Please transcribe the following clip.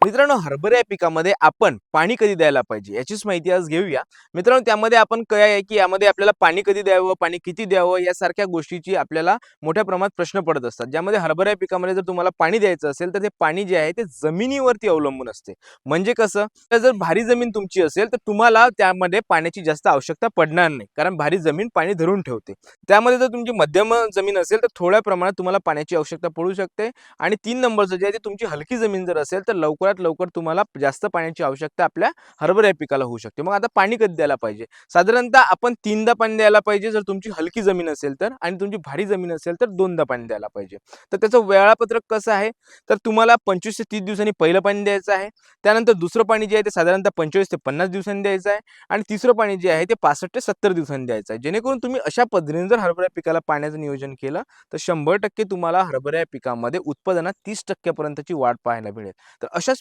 मित्रांनो, हरभरा या पिकामध्ये आपण पाणी कधी द्यायला पाहिजे याचीच माहिती आज घेऊया. मित्रांनो, त्यामध्ये आपण काय आहे की यामध्ये आपल्याला पाणी कधी द्यावं, पाणी किती द्यावं यासारख्या गोष्टीची आपल्याला मोठ्या प्रमाणात प्रश्न पडत असतात. ज्यामध्ये हरभरा या पिकामध्ये जर तुम्हाला पाणी द्यायचं असेल, तर ते पाणी जे आहे ते जमिनीवरती अवलंबून असते. म्हणजे कसं, तर जर भारी जमीन तुमची असेल, तर तुम्हाला त्यामध्ये पाण्याची जास्त आवश्यकता पडणार नाही. कारण भारी जमीन पाणी धरून ठेवते. त्यामध्ये जर तुमची मध्यम जमीन असेल, तर थोड्या प्रमाणात तुम्हाला पाण्याची आवश्यकता पडू शकते. आणि 3 नंबरचं जे आहे ते तुमची हलकी जमीन जर असेल, तर लवकरात लवकर तुम्हाला जास्त पाण्याची आवश्यकता आपल्या हरभरा या पिकाला होऊ शकते. मग आता पाणी कधी द्यायला पाहिजे? साधारणतः आपण 3दा पाणी द्यायला पाहिजे जर तुमची हलकी जमीन असेल तर, आणि तुमची भारी जमीन असेल तर 2दा पाणी द्यायला पाहिजे. तर त्याचं वेळापत्रक कसं आहे? तर तुम्हाला 25 ते 30 दिवसांनी पहिलं पाणी द्यायचं आहे. त्यानंतर दुसरं पाणी जे आहे ते साधारणतः 25 ते 50 दिवसांनी द्यायचं आहे. आणि तिसरं पाणी जे आहे ते 65 ते 70 दिवसांनी द्यायचं आहे. जेणेकरून तुम्ही अशा पद्धतीने जर हरभरा पिकाला पाण्याचं नियोजन केलं, तर 100% तुम्हाला हरभरा या पिकामध्ये उत्पादनात 30% पर्यंतची वाढ पाहायला मिळेल. तर अशाच